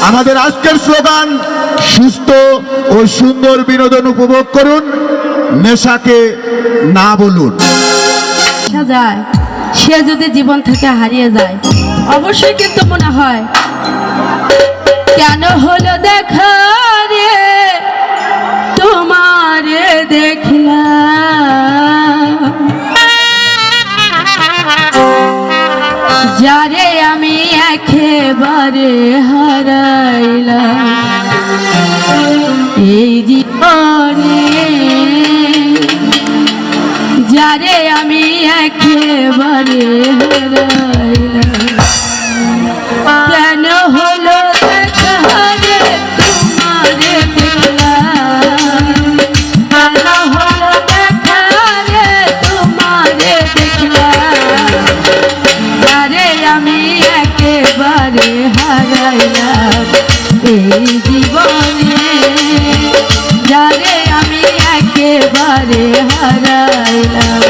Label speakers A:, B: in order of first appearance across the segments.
A: আমাদের আজকের স্লোগান, সুস্থ ও সুন্দর বিনোদন উপভোগ করুন, নেশাকে না বলুন।
B: সে যদি জীবন থেকে হারিয়ে যায়, অবশ্যই কিন্তু মনে হয় কেন হলো দেখা রে তোমারে দেখলাম, যারে আমি একেবারে হারাইলাম এই জীবনে, যারে আমি একেবারে হারাইলাম। কেন হলো দেখা রে তোমারে দেখলাম, কেন হলো দেখা রে তোমারে দেখলাম, যারে আমি একেবারে হারাইলাম এই জীবনে, যারে আমি একেবারে হারাইলাম।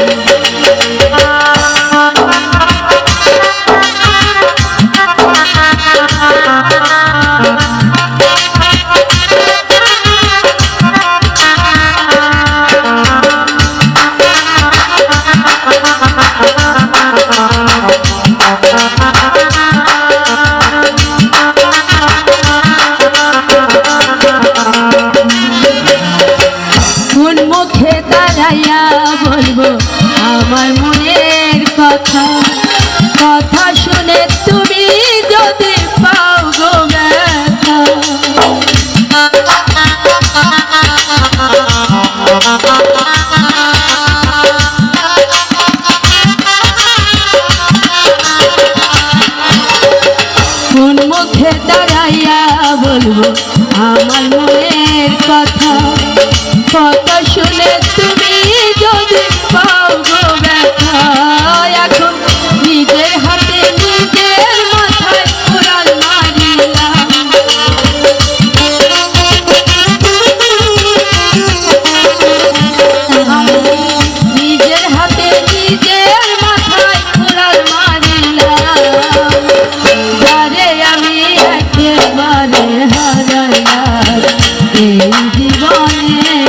B: বলবো আমার মনের কথা, কথা শুনে তুমি যদি পাও গো ব্যথা, কোন মুখে দাঁড়াইয়া বলবো আমার মনের কথা, কথা শুনে তুমি যদি পাও গো ব্যথা, এখন নিজের হাতে নিজের মাথায় কুড়াল মারিলাম, নিজের হাতে নিজের মাথায় কুড়াল মারিলাম, যারে আমি একেবারে হারাইলাম এই জীবনে,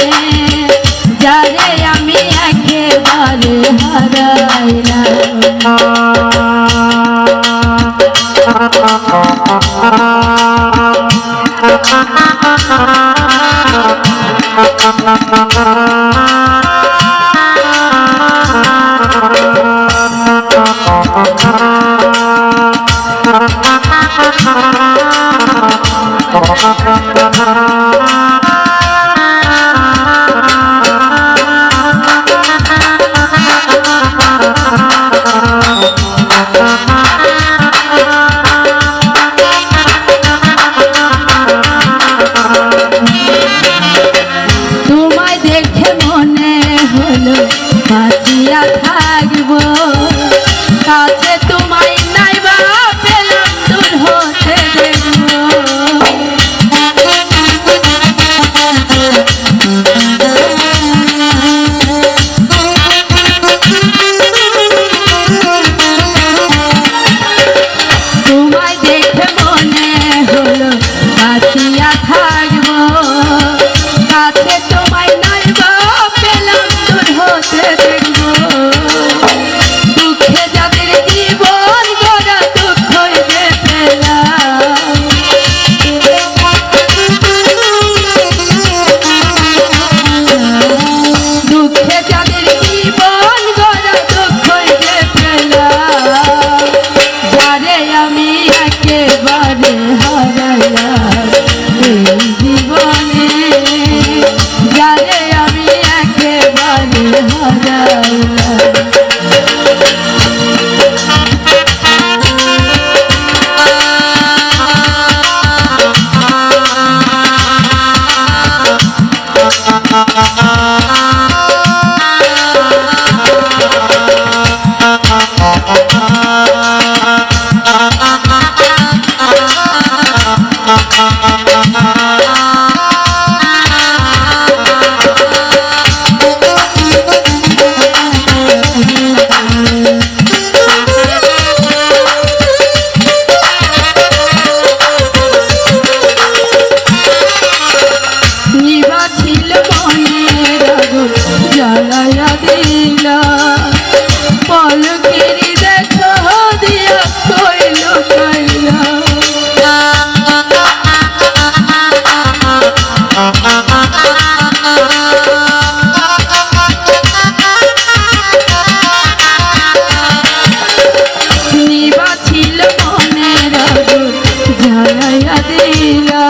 B: যারে আমি একেবারে তোমায় দেখে মনে হলো বাঁচিয়া থাকবো, কাছে তোমায় নাইবা পেলাম দূর হতে দেখবো, তোমায় দেখে মনে হলো বাঁচিয়া থাকবো, কাছে তোমায় নাইবা পেলাম দূর হতে দেখবো, দুঃখে যাদের জীবন গড়া দুঃখ যে পেলাম, দুঃখে যাদের জীবন গড়া দুঃখ যে পেলাম, যারে আমি একেবারে হারাইলাম এই জীবনে, যারে আমি একেবারে হারাইলাম।
A: Ha ha ha ha ha.
B: দিলা